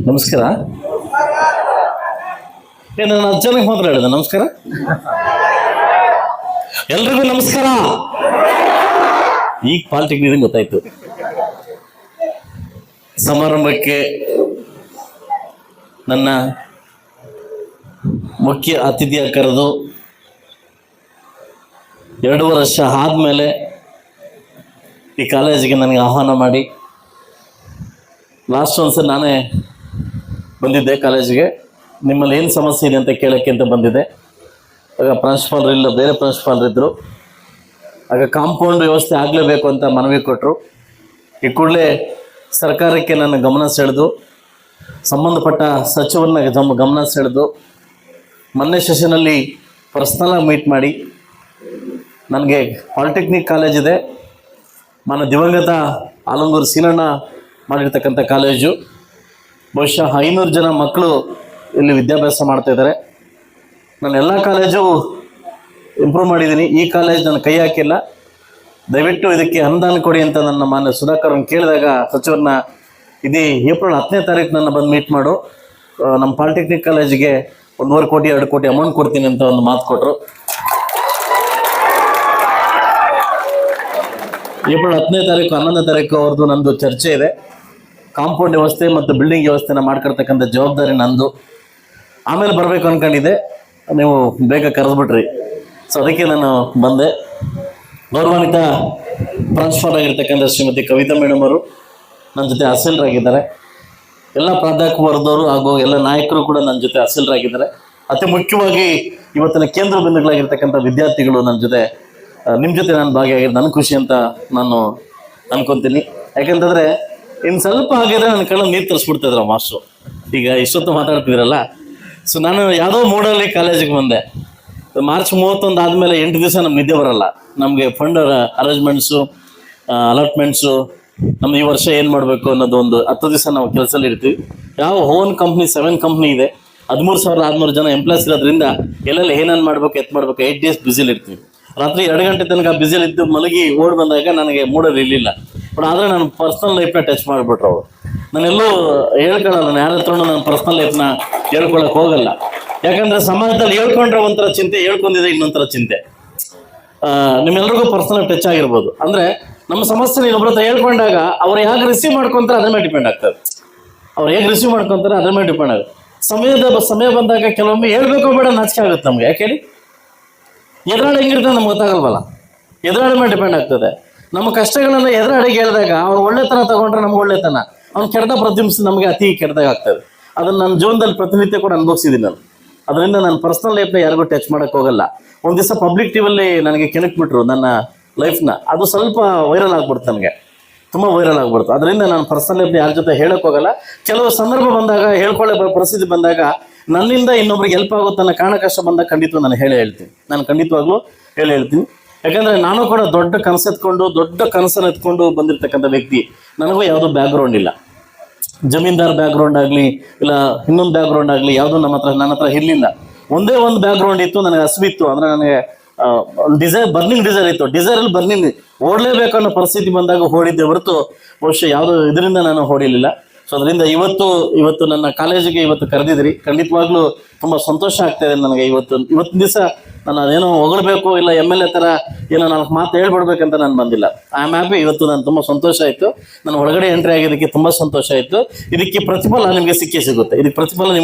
ನಮಸ್ಕಾರ. ನಾನು 10 ಜನಕ್ಕೆ ಮಾತ್ರ ಹೇಳಿದೆ ನಮಸ್ಕಾರ. ಎಲ್ರಿಗೂ ನಮಸ್ಕಾರ. ಈಗ ಪಾಲಿಟೆಕ್ನಿಕ್ ಗೊತ್ತಾಯ್ತು. ಸಮಾರಂಭಕ್ಕೆ ನನ್ನ ಮುಖ್ಯ ಅತಿಥಿಯಾಗಿ ಕರೆದು 2 ವರ್ಷ ಆದಮೇಲೆ ಈ ಕಾಲೇಜಿಗೆ ನನಗೆ ಆಹ್ವಾನ ಮಾಡಿ, ಲಾಸ್ಟ್ ಒಂದ್ಸಲ ನಾನೇ ಬಂದಿದ್ದೆ ಕಾಲೇಜಿಗೆ. ನಿಮ್ಮಲ್ಲಿ ಏನು ಸಮಸ್ಯೆ ಇದೆ ಅಂತ ಕೇಳೋಕ್ಕೆ ಅಂತ ಬಂದಿದ್ದೆ. ಆಗ ಪ್ರಿನ್ಸಿಪಾಲ್ರು ಇಲ್ಲ, ಬೇರೆ ಪ್ರಿನ್ಸಿಪಾಲ್ರಿದ್ದರು. ಆಗ ಕಾಂಪೌಂಡ್ ವ್ಯವಸ್ಥೆ ಆಗಲೇಬೇಕು ಅಂತ ಮನವಿ ಕೊಟ್ಟರು. ಈ ಕೂಡಲೇ ಸರ್ಕಾರಕ್ಕೆ ನನ್ನ ಗಮನ ಸೆಳೆದು, ಸಂಬಂಧಪಟ್ಟ ಸಚಿವರನ್ನ ಗಮನ ಸೆಳೆದು, ಮೊನ್ನೆ ಸೆಷನಲ್ಲಿ ಪರ್ಸ್ನಲಾಗಿ ಮೀಟ್ ಮಾಡಿ, ನನಗೆ ಪಾಲಿಟೆಕ್ನಿಕ್ ಕಾಲೇಜಿದೆ, ಮಾನ್ಯ ದಿವಂಗತ ಆಲಂಗೂರು ಸೀನಣ್ಣ ಮಾಡಿರ್ತಕ್ಕಂಥ ಕಾಲೇಜು. ಬಹುಶಃ 500 ಜನ ಮಕ್ಕಳು ಇಲ್ಲಿ ವಿದ್ಯಾಭ್ಯಾಸ ಮಾಡ್ತಾಯಿದ್ದಾರೆ. ನಾನು ಎಲ್ಲ ಕಾಲೇಜು ಇಂಪ್ರೂವ್ ಮಾಡಿದ್ದೀನಿ, ಈ ಕಾಲೇಜ್ ನಾನು ಕೈ ಹಾಕಿಲ್ಲ. ದಯವಿಟ್ಟು ಇದಕ್ಕೆ ಅನುದಾನ ಕೊಡಿ ಅಂತ ನನ್ನ ಮಾನ್ಯ ಸುಧಾಕರ್ನ ಕೇಳಿದಾಗ ಸಚಿವರನ್ನ ಇದೇ ಏಪ್ರಿಲ್ 10ನೇ ತಾರೀಕು ನನ್ನ ಬಂದು ಮೀಟ್ ಮಾಡು, ನಮ್ಮ ಪಾಲಿಟೆಕ್ನಿಕ್ ಕಾಲೇಜಿಗೆ 1.5 ಕೋಟಿ 2 ಕೋಟಿ ಅಮೌಂಟ್ ಕೊಡ್ತೀನಿ ಅಂತ ಒಂದು ಮಾತು ಕೊಟ್ಟರು. ಏಪ್ರಿಲ್ 10ನೇ ತಾರೀಕು 11ನೇ ತಾರೀಕು ಅವ್ರದ್ದು ನಂದು ಚರ್ಚೆ ಇದೆ. ಕಾಂಪೌಂಡ್ ವ್ಯವಸ್ಥೆ ಮತ್ತು ಬಿಲ್ಡಿಂಗ್ ವ್ಯವಸ್ಥೆನ ಮಾಡ್ಕೊಳ್ತಕ್ಕಂಥ ಜವಾಬ್ದಾರಿ ನಂದು. ಆಮೇಲೆ ಬರಬೇಕು ಅಂದ್ಕೊಂಡಿದ್ದೆ, ನೀವು ಬೇಗ ಕರೆದ್ಬಿಟ್ರಿ. ಸೊ ಅದಕ್ಕೆ ನಾನು ಬಂದೆ. ಗೌರವಾನ್ವಿತ ಪ್ರಿನ್ಸಿಪಾಲ್ ಆಗಿರ್ತಕ್ಕಂಥ ಶ್ರೀಮತಿ ಕವಿತಾ ಮೇಡಮ್ ಅವರು ನನ್ನ ಜೊತೆ ಅಸೀಲರಾಗಿದ್ದಾರೆ. ಎಲ್ಲ ಪ್ರಾಧ್ಯಾಪಕ ವರ್ಗದವರು ಹಾಗೂ ಎಲ್ಲ ನಾಯಕರು ಕೂಡ ನನ್ನ ಜೊತೆ ಅಸೀಲರಾಗಿದ್ದಾರೆ. ಅತಿ ಮುಖ್ಯವಾಗಿ ಇವತ್ತಿನ ಕೇಂದ್ರ ಬಿಂದುಗಳಾಗಿರ್ತಕ್ಕಂಥ ವಿದ್ಯಾರ್ಥಿಗಳು ನನ್ನ ಜೊತೆ, ನಿಮ್ಮ ಜೊತೆ ನಾನು ಭಾಗಿಯಾಗಿದ್ದು ನನ್ನ ಖುಷಿ ಅಂತ ನಾನು ಅನ್ಕೊತೀನಿ. ಯಾಕೆಂತಂದರೆ ಇನ್ನು ಸ್ವಲ್ಪ ಆಗಿದ್ರೆ ನನ್ನ ಕಣ್ಣಲ್ಲಿ ನೀರು ತರಿಸ್ಬಿಡ್ತಿದ್ರು ಮಾಸ್ಟ್ರು. ಈಗ ಇಷ್ಟೊತ್ತು ಮಾತಾಡ್ತಿದ್ರಲ್ಲ, ಸೊ ನಾನು ಯಾವುದೋ ಮೂಡಲ್ಲಿ ಕಾಲೇಜಿಗೆ ಬಂದೆ. ಮಾರ್ಚ್ 31 ಆದಮೇಲೆ 8 ದಿವಸ ನಮ್ಗೆ ನಿದ್ದೆ ಬರೋಲ್ಲ. ನಮಗೆ ಫಂಡ್ ಅರೇಂಜ್ಮೆಂಟ್ಸು, ಅಲಾಟ್ಮೆಂಟ್ಸು, ನಮ್ದು ಈ ವರ್ಷ ಏನು ಮಾಡಬೇಕು ಅನ್ನೋದು ಒಂದು 10 ದಿವಸ ನಾವು ಕೆಲಸದಲ್ಲಿ ಇರ್ತೀವಿ. ಯಾವ ಓನ್ ಕಂಪ್ನಿ 7 ಕಂಪ್ನಿ ಇದೆ, 13,600 ಜನ ಎಂಪ್ಲಾಯ್ಸ್ ಇರೋದ್ರಿಂದ ಎಲ್ಲೆಲ್ಲ ಏನೇನು ಮಾಡಬೇಕು, ಮಾಡಬೇಕು 8 ಡೇಸ್ ಬ್ಯುಸಿಲಿ ಇರ್ತೀವಿ. ರಾತ್ರಿ 2 ಗಂಟೆ ತನಕ ಬ್ಯುಸಿಲಿ ಇದ್ದು ಮಲಗಿ ಓಡ್ ಬಂದಾಗ ನನಗೆ ಮೂಡಲ್ಲಿ ಇರಲಿಲ್ಲ. ಬಟ್ ಆದರೆ ನಾನು ಪರ್ಸ್ನಲ್ ಲೈಫ್ನ ಟಚ್ ಮಾಡಿಬಿಟ್ರು ಅವರು. ನಾನೆಲ್ಲೂ ಹೇಳ್ಕೊಳ್ಳಲ್ಲ, ನಾನು ಯಾರ ಹತ್ರನೂ ನನ್ನ ಪರ್ಸ್ನಲ್ ಲೈಫ್ನ ಹೇಳ್ಕೊಳಕ್ಕೆ ಹೋಗಲ್ಲ. ಯಾಕಂದರೆ ಸಮಾಜದಲ್ಲಿ ಹೇಳ್ಕೊಂಡ್ರೆ ಒಂಥರ ಚಿಂತೆ, ಹೇಳ್ಕೊಂಡಿದ್ರೆ ಇನ್ನೊಂಥರ ಚಿಂತೆ. ನಿಮ್ಮೆಲ್ರಿಗೂ ಪರ್ಸ್ನಲ್ ಟಚ್ ಆಗಿರ್ಬೋದು. ಅಂದರೆ ನಮ್ಮ ಸಮಸ್ಯೆ ಇನ್ನೊಬ್ಬರ ಹತ್ರ ಹೇಳ್ಕೊಂಡಾಗ ಅವ್ರು ಹೇಗೆ ರಿಸೀವ್ ಮಾಡ್ಕೊತಾರೆ ಅದ್ರ ಮೇಲೆ ಡಿಪೆಂಡ್ ಆಗ್ತದೆ. ಅವ್ರು ಹೇಗೆ ರಿಸೀವ್ ಮಾಡ್ಕೊತಾರೆ ಅದ್ರ ಮೇಲೆ ಡಿಪೆಂಡ್ ಆಗುತ್ತೆ. ಸಮಯ ಬಂದಾಗ ಕೆಲವೊಮ್ಮೆ ಹೇಳ್ಬೇಕೋ ಬೇಡ ನಾಚಿಕೆ ಆಗುತ್ತೆ ನಮಗೆ. ಯಾಕೆ ಹೇಳಿ, ಎದುರಾಡಿ ಹೆಂಗಿರ್ತದೆ ನಮ್ಗೆ ಗೊತ್ತಾಗಲ್ವಲ್ಲ. ಎದುರಾಡಿ ಮೇಲೆ ಡಿಪೆಂಡ್ ಆಗ್ತದೆ. ನಮ್ಮ ಕಷ್ಟಗಳನ್ನ ಎದುರಾಡಿಗೆ ಹೇಳಿದಾಗ ಅವ್ರು ಒಳ್ಳೆತನ ತಗೊಂಡ್ರೆ ನಮ್ಗೆ ಒಳ್ಳೆತನ, ಅವ್ನು ಕೆಡ್ದ ಪ್ರತಿಬಿಂಬಿಸಿ ನಮಗೆ ಅತಿ ಕೆಟ್ಟದಾಗ ಆಗ್ತದೆ. ಅದನ್ನು ನನ್ನ ಜೀವನದಲ್ಲಿ ಪ್ರತಿನಿತ್ಯ ಕೂಡ ಅನುಭವಿಸಿದ್ದೀನಿ ನಾನು. ಅದರಿಂದ ನಾನು ಪರ್ಸ್ನಲ್ ಲೈಫ್ನ ಯಾರಿಗೂ ಟಚ್ ಮಾಡೋಕ್ಕೆ ಹೋಗಲ್ಲ. ಒಂದು ದಿವಸ ಪಬ್ಲಿಕ್ ಟಿವಿಯಲ್ಲಿ ನನಗೆ ಕೆಣಕ್ಬಿಟ್ರು ನನ್ನ ಲೈಫ್ನ. ಅದು ಸ್ವಲ್ಪ ವೈರಲ್ ಆಗ್ಬಿಡ್ತು, ನನಗೆ ತುಂಬ ವೈರಲ್ ಆಗ್ಬಿಡ್ತು. ಅದರಿಂದ ನಾನು ಪರ್ಸ್ನಲ್ ಲೈಫ್ನ ಯಾರ ಜೊತೆ ಹೇಳೋಕ್ಕೆ ಹೋಗಲ್ಲ. ಕೆಲವು ಸಂದರ್ಭ ಬಂದಾಗ, ಹೇಳ್ಕೊಳ್ಳೋ ಪರಿಸ್ಥಿತಿ ಬಂದಾಗ, ನನ್ನಿಂದ ಇನ್ನೊಬ್ರಿಗೆ ಹೆಲ್ಪ್ ಆಗುತ್ತೆ ಅನ್ನೋ ಕಾರಣ ಕಷ್ಟ ಬಂದಾಗ ಖಂಡಿತವಾಗಿ ನಾನು ಹೇಳ್ತೀನಿ. ನಾನು ಖಂಡಿತವಾಗ್ಲೂ ಹೇಳ್ತೀನಿ. ಯಾಕಂದರೆ ನಾನು ಕೂಡ ದೊಡ್ಡ ಕನಸನ್ನು ಎತ್ಕೊಂಡು ಬಂದಿರತಕ್ಕಂಥ ವ್ಯಕ್ತಿ. ನನಗೂ ಯಾವುದೋ ಬ್ಯಾಕ್ಗ್ರೌಂಡ್ ಇಲ್ಲ, ಜಮೀನ್ದಾರ್ ಬ್ಯಾಕ್ಗ್ರೌಂಡ್ ಆಗಲಿ ಇಲ್ಲ ಇನ್ನೊಂದು ಬ್ಯಾಕ್ಗ್ರೌಂಡ್ ಆಗಲಿ ಯಾವುದೂ ನನ್ನ ಹತ್ರ ಇರಲಿಲ್ಲ. ಒಂದೇ ಒಂದು ಬ್ಯಾಕ್ಗ್ರೌಂಡ್ ಇತ್ತು, ನನಗೆ ಹಸಿವಿತ್ತು. ಅಂದರೆ ನನಗೆ ಬರ್ನಿಂಗ್ ಡಿಸೈರ್ ಇತ್ತು. ಡಿಸೈರಲ್ಲಿ ಬರ್ನಿಂಗ್ ಓಡಲೇಬೇಕು ಅನ್ನೋ ಪರಿಸ್ಥಿತಿ ಬಂದಾಗ ಓಡಿದ್ದೆ ಹೊರತು ಬಹುಶಃ ಯಾವುದೋ ಇದರಿಂದ ನಾನು ಓಡಿಲಿಲ್ಲ. ಸೊ ಅದರಿಂದ ಇವತ್ತು ನನ್ನ ಕಾಲೇಜಿಗೆ ಕರೆದಿದ್ರಿ. ಖಂಡಿತವಾಗ್ಲೂ ತುಂಬ ಸಂತೋಷ ಆಗ್ತಾಯಿದೆ ನನಗೆ. ಇವತ್ತಿನ ದಿವಸ ನಾನು ಅದೇನೋ ಹೊಗಳಬೇಕು ಇಲ್ಲ MLA ಥರ ಏನೋ 4 ಮಾತು ಹೇಳ್ಬಿಡ್ಬೇಕಂತ ನಾನು ಬಂದಿಲ್ಲ. I am happy. ಇವತ್ತು ನಾನು ತುಂಬ ಸಂತೋಷ ಆಯಿತು. ನಾನು ಒಳಗಡೆ ಎಂಟ್ರಿ ಆಗಿದ್ದಕ್ಕೆ ತುಂಬ ಸಂತೋಷ ಆಯಿತು. ಇದಕ್ಕೆ ಪ್ರತಿಫಲ ನಿಮಗೆ ಸಿಕ್ಕೇ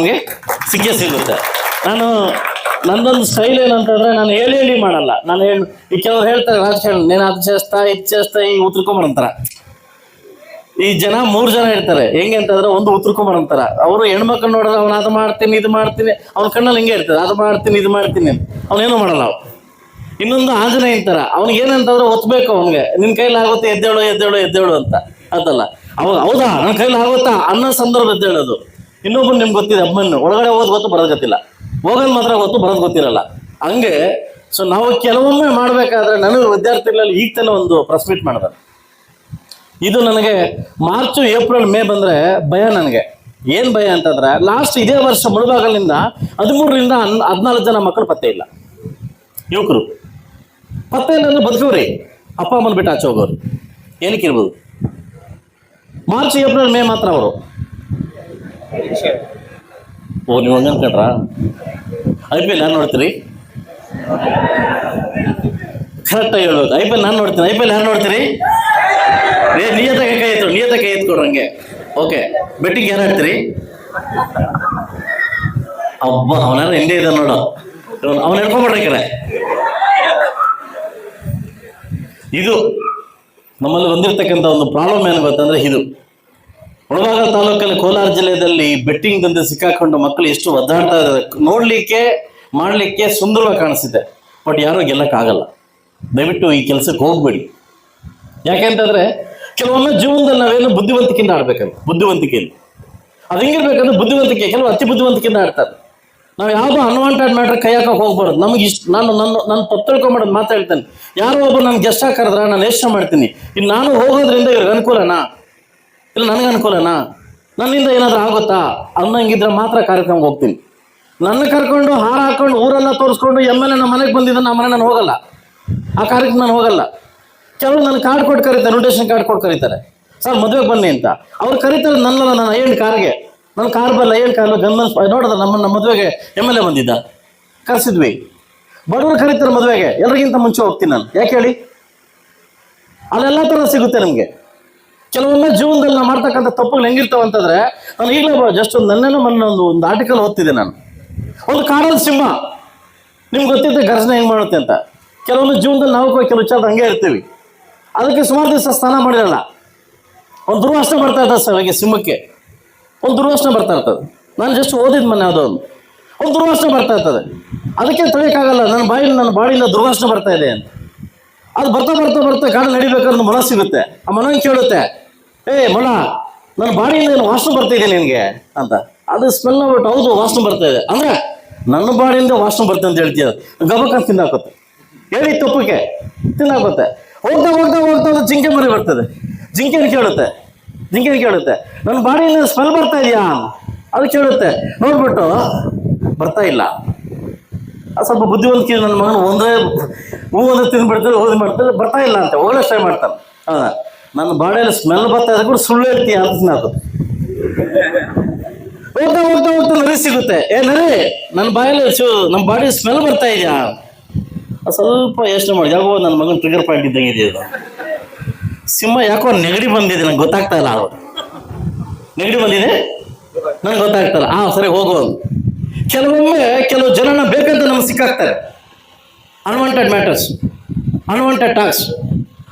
ಸಿಗುತ್ತೆ. ನನ್ನೊಂದು ಸ್ಟೈಲ್ ಏನಂತಂದರೆ, ನಾನು ಹೇಳಿ ಮಾಡಲ್ಲ. ಈ ಕೆಲವ್ರು ಹೇಳ್ತಾರೆ ರಾಜಕಾರಣ, ನೀನು ಅದು చేస్తా ಇದು చేಸ್ತಾ ಈ ಉತ್ರ್ಕೊಂಬರಂತಾರ. ಈ ಜನ 3 ಜನ ಇರ್ತಾರೆ. ಹೆಂಗೆ ಅಂತಂದ್ರೆ, ಒಂದು ಉತ್ರ್ಕೊಂಬರಂತಾರ. ಅವರು ಹೆಣ್ಮಕ್ಳು ನೋಡಿದ್ರೆ ಅವ್ನು ಅದು ಮಾಡ್ತೀನಿ ಇದು ಮಾಡ್ತೀನಿ, ಅವ್ನ ಕಣ್ಣಲ್ಲಿ ಹಿಂಗೆ ಇರ್ತದೆ, ಅದು ಮಾಡ್ತೀನಿ ಇದು ಮಾಡ್ತೀನಿ, ಅವನೇನು ಮಾಡಲ್ಲ. ಇನ್ನೊಂದು ಆಂಜನೇಯ ಅಂತಾರ. ಅವ್ನಿಗೆ ಏನಂತಂದ್ರೆ ಒತ್ತಬೇಕು, ಅವ್ನಿಗೆ ನಿನ್ನ ಕೈಲಿ ಆಗುತ್ತೆ ಎದ್ದೇಳು ಅಂತ. ಅದಲ್ಲ, ಅವಾಗ ಹೌದಾ ನನ್ನ ಕೈಲಿ ಆಗುತ್ತಾ ಅನ್ನೋ ಸಂದರ್ಭ ಎದ್ದೇಳೋದು. ಇನ್ನೊಬ್ಬರು ನಿಮ್ಗೆ ಗೊತ್ತಿದೆ, ಅಮ್ಮನ್ನು ಒಳಗಡೆ ಹೋಗೋದು ಗೊತ್ತು, ಬರೋದು ಗೊತ್ತಿಲ್ಲ, ಹೋಗೋದು ಮಾತ್ರ ಗೊತ್ತು, ಬರೋದು ಗೊತ್ತಿರಲ್ಲ. ಹಂಗೆ ಸೊ ನಾವು ಕೆಲವೊಮ್ಮೆ ಮಾಡಬೇಕಾದ್ರೆ, ನನಗೆ ವಿದ್ಯಾರ್ಥಿಗಳಲ್ಲಿ ಈಗ ತಾನೇ ಒಂದು ಪ್ರೆಸ್ ಮೀಟ್ ಮಾಡಿದೆ. ಇದು ನನಗೆ ಮಾರ್ಚ್ ಏಪ್ರಿಲ್ ಮೇ ಬಂದರೆ ಭಯ. ನನಗೆ ಏನು ಭಯ ಅಂತಂದರೆ, ಲಾಸ್ಟ್ ಇದೇ ವರ್ಷ ಮುಳುಬಾಗಲಿಂದ 13ರಿಂದ 14 ಜನ ಮಕ್ಕಳು ಪತ್ತೆ ಇಲ್ಲ. ಯುವಕರು ಪತ್ತೆ ಇಲ್ಲ ಅಂದ್ರೆ ಬದುಕವ್ರಿ, ಅಪ್ಪ ಅಮ್ಮನ ಬಿಟ್ಟು ಆಚೆ ಹೋಗೋರು. ಏನಕ್ಕಿರ್ಬೋದು? ಮಾರ್ಚ್ ಏಪ್ರಿಲ್ ಮೇ ಮಾತ್ರ ಅವರು ಓ, ನೀವು ಹಂಗೆ ಅನ್ಕೊಂಡ್ರ? IPL ಯಾರು ನೋಡ್ತೀರಿ? ಕರೆಕ್ಟಾಗಿ ಹೇಳ್ಬೇಕು. IPL ನಾನು ನೋಡ್ತೀನಿ. IPL ಯಾರು ನೋಡ್ತೀರಿ? ನಿಯತ ಕೈ ಎತ್ಕೊಡ್ರಿ ಹಂಗೆ. ಓಕೆ, ಬೆಟ್ಟಿಂಗ್ ಯಾರು ಆಡ್ತೀರಿ? ಅಬ್ಬ, ಅವನಾರ ಹಿಂದೆ ಇದೆ ನೋಡು, ಅವನು ಹೇಳ್ಕೊಂಡ್ಬಿಡ್ರಿ ಕಡೆ. ಇದು ನಮ್ಮಲ್ಲಿ ಬಂದಿರತಕ್ಕಂಥ ಒಂದು ಪ್ರಾಬ್ಲಮ್ ಏನು ಗೊತ್ತಂದ್ರೆ, ಇದು ಮುಳಬಾಗಿಲು ತಾಲೂಕಲ್ಲಿ ಕೋಲಾರ ಜಿಲ್ಲೆಯಲ್ಲಿ ಬೆಟ್ಟಿಂಗ್ ದಂಧೆ ಸಿಕ್ಕಾಕೊಂಡು ಮಕ್ಕಳು ಎಷ್ಟು ಒದ್ದಾಡ್ತಾ ಇದ್ದಾರೆ. ನೋಡ್ಲಿಕ್ಕೆ ಮಾಡಲಿಕ್ಕೆ ಸುಂದರವಾಗಿ ಕಾಣಿಸ್ತಿದೆ, ಬಟ್ ಯಾರೂ ಗೆಲ್ಲಕ್ಕಾಗಲ್ಲ. ದಯವಿಟ್ಟು ಈ ಕೆಲಸಕ್ಕೆ ಹೋಗ್ಬೇಡಿ. ಯಾಕೆಂತಂದ್ರೆ ಕೆಲವೊಮ್ಮೆ ಜೀವನದಲ್ಲಿ ನಾವೇನು ಬುದ್ಧಿವಂತಿಕೆಯಿಂದ ಆಡ್ಬೇಕಂತ, ಬುದ್ಧಿವಂತಿಕೆಯಲ್ಲಿ ಅದು ಹೆಂಗಿರ್ಬೇಕಂದ್ರೆ ಬುದ್ಧಿವಂತಿಕೆ. ಕೆಲವು ಅತಿ ಬುದ್ಧಿವಂತಿಕೆಯಿಂದ ಆಡ್ತಾರೆ. ನಾವು ಯಾವುದೋ ಅನ್ವಾಂಟೆಡ್ ಮ್ಯಾಟ್ರ್ ಕೈ ಹಾಕಕ್ಕೆ ಹೋಗ್ಬಾರ್ದು. ನಮಗೆ ನಾನು ತಪ್ಪು ತಿಳ್ಕೊಂಬಿಡೋದು ಮಾತಾಡ್ತೇನೆ. ಯಾರೋ ಒಬ್ಬರು ನಾನು ಗೆಸ್ಟ್ ಹಾಕರಿದ್ರೆ ನಾನು ಎಷ್ಟು ಮಾಡ್ತೀನಿ. ಇನ್ನು ನಾನು ಹೋಗೋದ್ರಿಂದ ಇವ್ರಿಗೆ ಅನುಕೂಲನಾ ಇಲ್ಲ ನನಗೆ ಅನುಕೂಲನಾ, ನನ್ನಿಂದ ಏನಾದರೂ ಆಗುತ್ತಾ ಅನ್ನಂಗಿದ್ರೆ ಮಾತ್ರ ಕಾರ್ಯಕ್ರಮಕ್ಕೆ ಹೋಗ್ತೀನಿ. ನನ್ನ ಕರ್ಕೊಂಡು ಹಾರ ಹಾಕೊಂಡು ಊರೆಲ್ಲ ತೋರಿಸ್ಕೊಂಡು MLA ನಮ್ಮ ಮನೆಗೆ ಬಂದಿದ್ದ ನಮ್ಮ ಮನೆ ನಾನು ಹೋಗಲ್ಲ, ಆ ಕಾರ್ಯಕ್ಕೆ ನಾನು ಹೋಗಲ್ಲ. ಕೆಲವರು ನನ್ನ ಕಾರ್ಡ್ ಕೊಟ್ಟು ಕರೀತಾರೆ, ಇನ್ವಿಟೇಷನ್ ಕಾರ್ಡ್ ಕೊಟ್ಟು ಕರೀತಾರೆ, ಸರ್ ಮದುವೆಗೆ ಬನ್ನಿ ಅಂತ. ಅವ್ರು ಕರೀತಾರೆ ನನ್ನಲ್ಲ, ನನ್ನ ಐಎಂಡ್ ಕಾರ್ಗೆ. ನನ್ನ ಕಾರ್ ಬಲ್ಲ, ಐಎಂಡ್ ಕಾರ್ಲು ಗನ್ಮನ್ ನೋಡಿದ್ರೆ ನಮ್ಮ ಮದುವೆಗೆ MLA ಬಂದಿದ್ದ, ಕರೆಸಿದ್ವಿ. ಬಡವರು ಕರೀತಾರೆ ಮದುವೆಗೆ, ಎಲ್ಲರಿಗಿಂತ ಮುಂಚೆ ಹೋಗ್ತೀನಿ ನಾನು. ಯಾಕೆ ಹೇಳಿ? ಅಲ್ಲೆಲ್ಲ ಥರ ಸಿಗುತ್ತೆ ನಮಗೆ. ಕೆಲವೊಮ್ಮೆ ಜೀವನದಲ್ಲಿ ನಾವು ಮಾಡ್ತಕ್ಕಂಥ ತಪ್ಪುಗಳು ಹೆಂಗಿರ್ತಾವ ಅಂತಂದ್ರೆ, ನಾನು ಈಗಲೇ ಜಸ್ಟ್ ಒಂದು ಆರ್ಟಿಕಲ್ ಓದ್ತಿದ್ದೆ ನಾನು. ಒಂದು ಕಾಡಲ್ಲಿ ಸಿಂಹ, ನಿಮ್ಗೆ ಗೊತ್ತಿದ್ದೆ ಘರ್ಷಣೆ ಹೆಂಗೆ ಮಾಡುತ್ತೆ ಅಂತ. ಕೆಲವೊಂದು ಜೀವನದಲ್ಲಿ ನಾವು ಕೆಲವು ವಿಚಾರ ಹಂಗೆ ಇರ್ತೀವಿ. ಅದಕ್ಕೆ ಸುಮಾರು ದಿವಸ ಸ್ನಾನ ಮಾಡಿರಲ್ಲ. ಒಂದು ದುರ್ವಾಸನೆ ಬರ್ತಾ ಇರ್ತದೆ ಸರ್, ಹಾಗೆ ಸಿಂಹಕ್ಕೆ ಒಂದು ದುರ್ವಾಸನೆ ಬರ್ತಾ ಇರ್ತದೆ. ನಾನು ಜಸ್ಟ್ ಓದಿದ ಮೊನ್ನೆ ಯಾವುದೋ ಒಂದು ದುರ್ವಾಸನೆ ಬರ್ತಾ ಇರ್ತದೆ. ಅದಕ್ಕೆ ತಡೆಯೋಕ್ಕಾಗಲ್ಲ, ನನ್ನ ಬಾಡಿಯಿಂದ ದುರ್ವಾಸನೆ ಬರ್ತಾ ಇದೆ ಅಂತ. ಅದು ಬರ್ತಾ ಬರ್ತಾ ಬರ್ತಾ ಗಾಡಿ ನಡಿಬೇಕಾದ್ರೆ ಮೊಲ ಸಿಗುತ್ತೆ. ಆ ಮೊಲಂಗೆ ಕೇಳುತ್ತೆ, ಮೊಲ, ನನ್ನ ಬಾಡಿಯಿಂದ ಏನು ವಾಸನೆ ಬರ್ತಾಯಿದೆ ನಿನಗೆ ಅಂತ. ಅದು ಸ್ಮೆಲ್ ಆಗ್ಬಿಟ್ಟು, ಹೌದು ವಾಸನೆ ಬರ್ತಾ ಇದೆ ಅಂದರೆ ನನ್ನ ಬಾಡಿಯಿಂದ ವಾಸನೆ ಬರ್ತದೆ ಅಂತ ಹೇಳ್ತೀಯ. ಗಬಕ್ಕ ತಿಂದಾಕುತ್ತೆ, ಹೇಳಿ ತಪ್ಪಕ್ಕೆ ತಿಂದಾಕುತ್ತೆ. ಹೋಗ್ತಾ ಹೋಗ್ತಾ ಹೋಗ್ತಾ ಅದು ಜಿಂಕೆ ಮರಿ ಬರ್ತದೆ. ಜಿಂಕೆನ ಕೇಳುತ್ತೆ ನನ್ನ ಬಾಡಿಯಿಂದ ಸ್ಮೆಲ್ ಬರ್ತಾ ಇದೆಯಾ ಅದು ಕೇಳುತ್ತೆ. ನೋಡ್ಬಿಟ್ಟು ಬರ್ತಾ ಇಲ್ಲ. ಸ್ವಲ್ಪ ಬುದ್ಧಿವಂತಿಕೆ ನನ್ನ ಮಗನ ಒಂದೇ ತಿಂದ್ಬಿಡ್ತಾರೆ, ಓದಿ ಮಾಡ್ತಾರೆ, ಬರ್ತಾ ಇಲ್ಲ ಅಂತ ಹೋಗಲೇ ಟ್ರೈ ಮಾಡ್ತಾನೆ. ಹೌದಾ, ನನ್ನ ಬಾಡಿಯಲ್ಲಿ ಸ್ಮೆಲ್ ಬರ್ತಾ ಇದೆ ಕೂಡ ಸುಳ್ಳು ಹೇಳ್ತೀಯ ಅಂತ ತಿನ್ನಾಕೋದು. ಹೋಗ್ತಾ ಹೋಗ್ತಾ ಹೋಗ್ತಾ ನರಿ ಸಿಗುತ್ತೆ. ನರಿ, ನನ್ನ ಬಾಯಲ್ಲಿ ನಮ್ಮ ಬಾಡಿ ಸ್ಮೆಲ್ ಬರ್ತಾ ಇದೆಯಾ? ಸ್ವಲ್ಪ ಯೋಚನೆ ಮಾಡಿ, ಯಾಕೋ ನನ್ನ ಮಗನ ಟ್ರಿಗರ್ ಪಾಯಿಂಟ್ ಇದ್ದಂಗೆ ಇದೆ ಇದು. ಸಿಂಹ ಯಾಕೋ ನೆಗಡಿ ಬಂದಿದೆ, ನಂಗೆ ಗೊತ್ತಾಗ್ತಾ ಇಲ್ಲ. ನೆಗಡಿ ಬಂದಿದೆ ನನಗೆ ಗೊತ್ತಾಗ್ತಾ ಇಲ್ಲ. ಸರಿ ಹೋಗೋದು. ಕೆಲವು ಜನನ ಬೇಕಂತ ನಮ್ಗೆ ಸಿಕ್ಕಾಕ್ತಾರೆ. Unwanted matters, unwanted talks,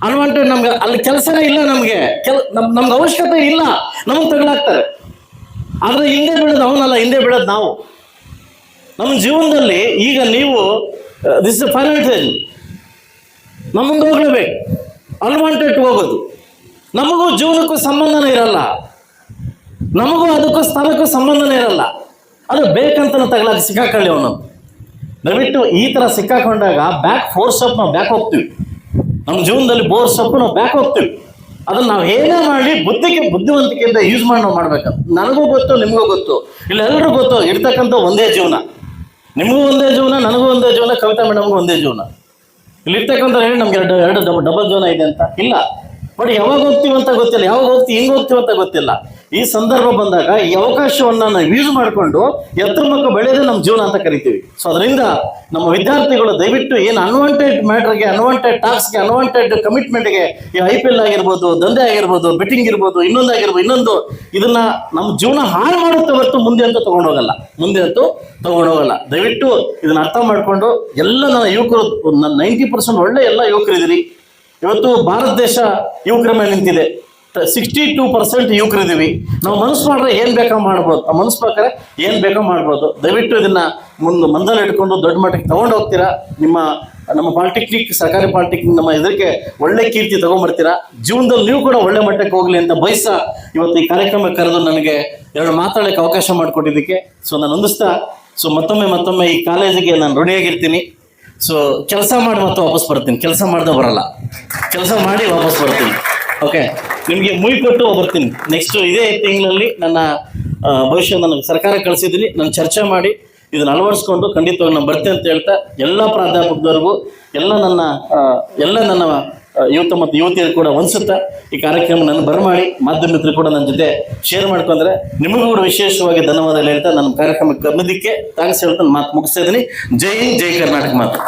unwanted. ನಮ್ಗೆ ಅಲ್ಲಿ ಕೆಲಸನೇ ಇಲ್ಲ, ನಮ್ಗೆ ಅವಶ್ಯಕತೆ ಇಲ್ಲ, ನಮಗೆ ತಗೊಳಾಕ್ತಾರೆ. ಆದರೆ ಹಿಂದೆ ಬೀಳೋದು ಅವನಲ್ಲ, ಹಿಂದೆ ಬೀಳೋದು ನಾವು. ನಮ್ಮ ಜೀವನದಲ್ಲಿ ಈಗ ನೀವು ದಿಸ್ ಇಸ್ ಫೈನಲ್ ಸ್ಟೇಜ್, ನಮ್ಮ ಮುಂದೆ ಹೋಗ್ಲೇಬೇಕು. ಅನ್ವಾಂಟೆಡ್ ಹೋಗೋದು ನಮಗೂ ಜೀವನಕ್ಕೂ ಸಂಬಂಧನೇ ಇರಲ್ಲ, ನಮಗೂ ಅದಕ್ಕೂ ಸ್ಥಳಕ್ಕೂ ಸಂಬಂಧನೇ ಇರಲ್ಲ. ಅದು ಬೇಕಂತ ತಗೊಳಕ್ಕೆ ಸಿಕ್ಕಾಕೊಳ್ಳಿ ಅವನು. ದಯವಿಟ್ಟು ಈ ಥರ ಸಿಕ್ಕಾಕೊಂಡಾಗ ಫೋರ್ ಸ್ಟೆಪ್ ನಾವು ಬ್ಯಾಕ್ ಹೋಗ್ತೀವಿ. ನಮ್ಮ ಜೀವನದಲ್ಲಿ 4 ಸ್ಟೆಪ್ ನಾವು ಬ್ಯಾಕ್ ಹೋಗ್ತೀವಿ. ಅದನ್ನು ನಾವು ಏನೇ ಮಾಡಲಿ ಬುದ್ಧಿವಂತಿಕೆಯಿಂದ ಯೂಸ್ ಮಾಡಿ ನಾವು ಮಾಡ್ಬೇಕು. ನನಗೂ ಗೊತ್ತು, ನಿಮಗೂ ಗೊತ್ತು, ಇಲ್ಲ ಎಲ್ಲರಿಗೂ ಗೊತ್ತು, ಇರ್ತಕ್ಕಂಥ ಒಂದೇ ಜೀವನ. ನಿಮಗೂ ಒಂದೇ ಜೀವನ, ನನಗೂ ಒಂದೇ ಜೀವನ, ಕವಿತಾ ಮೇಡಮ್ಗೂ ಒಂದೇ ಜೀವನ. ಇಲ್ಲಿರ್ತಕ್ಕಂಥ ಹೇಳಿ ನಮ್ಗೆ ಎರಡು ಡಬಲ್ ಜೀವನ ಇದೆ ಅಂತ ಇಲ್ಲ. ಬಟ್ ಯಾವಾಗ ಹೋಗ್ತೀವಿ ಅಂತ ಗೊತ್ತಿಲ್ಲ, ಯಾವಾಗ ಹೋಗ್ತೀವಿ ಹಿಂಗೆ ಹೋಗ್ತೀವಿ ಅಂತ ಗೊತ್ತಿಲ್ಲ. ಈ ಸಂದರ್ಭ ಬಂದಾಗ ಈ ಅವಕಾಶವನ್ನು ನಾವು ಯೂಸ್ ಮಾಡಿಕೊಂಡು ಎತ್ತರ ಮಕ್ಕ ಬೆಳೆಯೋದೇ ನಮ್ಮ ಜೀವನ ಅಂತ ಕರಿತೀವಿ. ಸೊ ಅದರಿಂದ ನಮ್ಮ ವಿದ್ಯಾರ್ಥಿಗಳು ದಯವಿಟ್ಟು ಏನು ಅನ್ವಾಂಟೆಡ್ ಮ್ಯಾಟ್ರಿಗೆ, ಅನ್ವಾಂಟೆಡ್ ಟಾಸ್ಕ್ಗೆ, ಅನ್ವಾಂಟೆಡ್ ಕಮಿಟ್ಮೆಂಟ್ಗೆ, ಈ IPL ಆಗಿರ್ಬೋದು, ದಂಧೆ ಆಗಿರ್ಬೋದು, ಬೆಟ್ಟಿಂಗ್ ಇರ್ಬೋದು, ಇನ್ನೊಂದು ಇದನ್ನ ನಮ್ಮ ಜೀವನ ಹಾಳು ಮಾಡುತ್ತೆ ಹೊರತು ಮುಂದೆ ಅಂತೂ ತಗೊಂಡೋಗಲ್ಲ. ದಯವಿಟ್ಟು ಇದನ್ನ ಅರ್ಥ ಮಾಡಿಕೊಂಡು ಎಲ್ಲ ನನ್ನ ಯುವಕರು, 90% ಒಳ್ಳೆ ಎಲ್ಲ ಯುವಕರಿದ್ದೀರಿ. ಇವತ್ತು ಭಾರತ ದೇಶ ಯುವಕರ ಮೇಲೆ ನಿಂತಿದೆ. 62% ಯುವಕರಿದ್ದೀವಿ. ನಾವು ಮನಸ್ಸು ಮಾಡಿದ್ರೆ ಏನು ಬೇಕಾ ಮಾಡ್ಬೋದು, ಆ ಮನಸ್ಸು ಬೇಕಾದ್ರೆ ಏನು ಬೇಕಾ ಮಾಡ್ಬೋದು. ದಯವಿಟ್ಟು ಇದನ್ನ ಮಂದಲ್ಲಿ ಇಟ್ಕೊಂಡು ದೊಡ್ಡ ಮಟ್ಟಕ್ಕೆ ತಗೊಂಡು ಹೋಗ್ತೀರಾ. ನಮ್ಮ ಪಾಲಿಟೆಕ್ನಿಕ್, ಸರ್ಕಾರಿ ಪಾಲಿಟೆಕ್ನಿಕ್ ನಮ್ಮ ಇದಕ್ಕೆ ಒಳ್ಳೆ ಕೀರ್ತಿ ತಗೊಂಡ್ಬರ್ತೀರಾ. ಜೀವನದಲ್ಲಿ ನೀವು ಕೂಡ ಒಳ್ಳೆ ಮಟ್ಟಕ್ಕೆ ಹೋಗ್ಲಿ ಅಂತ ಇವತ್ತು ಈ ಕಾರ್ಯಕ್ರಮ ಕರೆದು ನನಗೆ 2 ಮಾತಾಡೋಕ್ಕೆ ಅವಕಾಶ ಮಾಡಿಕೊಟ್ಟಿದ್ದಕ್ಕೆ ನಾನು ಹೊಂದಿಸ್ತಾ, ಮತ್ತೊಮ್ಮೆ ಈ ಕಾಲೇಜಿಗೆ ನಾನು ಋಣಿಯಾಗಿರ್ತೀನಿ. ಕೆಲಸ ಮಾಡಿ ಮತ್ತೆ ವಾಪಸ್ ಬರ್ತೀನಿ, ಕೆಲಸ ಮಾಡ್ದೆ ಬರಲ್ಲ, ಕೆಲಸ ಮಾಡಿ ವಾಪಸ್ ಬರ್ತೀನಿ. ಓಕೆ, ನಿಮಗೆ ಮುಯಿ ಕೊಟ್ಟು ಬರ್ತೀನಿ. ನೆಕ್ಸ್ಟ್ ಇದೇ ತಿಂಗಳಲ್ಲಿ ನನ್ನ ಭವಿಷ್ಯ ನನಗೆ ಸರ್ಕಾರ ಕಳಿಸಿದ್ದೀನಿ. ನಾನು ಚರ್ಚೆ ಮಾಡಿ ಇದನ್ನು ಅಳವಡಿಸ್ಕೊಂಡು ಖಂಡಿತವಾಗಿ ನಾನು ಬರ್ತೀನಿ ಅಂತ ಹೇಳ್ತಾ, ಎಲ್ಲ ಪ್ರಾಧ್ಯಾಪಕರಿಗೂ, ಎಲ್ಲ ನನ್ನ ಯುವತ ಮತ್ತು ಯುವತಿಯರು ಕೂಡ ಒಂದ್ಸುತ್ತಾ ಈ ಕಾರ್ಯಕ್ರಮ ನನ್ನ ಬರಮಾಡಿ ಮಾಧ್ಯಮ ಮಿತ್ರರು ಕೂಡ ನನ್ನ ಜೊತೆ ಶೇರ್ ಮಾಡ್ಕೊಂಡ್ರೆ ನಿಮಗೂ ಕೂಡ ವಿಶೇಷವಾಗಿ ಧನ್ಯವಾದ ಹೇಳ್ತಾ ನನ್ನ ಕಾರ್ಯಕ್ರಮಕ್ಕೆ ಬಂದಿದ್ದಕ್ಕೆ ಥ್ಯಾಂಕ್ಸ್ ಹೇಳ್ತಾ ಮಾತು ಮುಗಿಸ್ತಾ ಇದ್ದೀನಿ. ಜೈ ಹಿಂದ್, ಜೈ ಕರ್ನಾಟಕ ಮಾತು.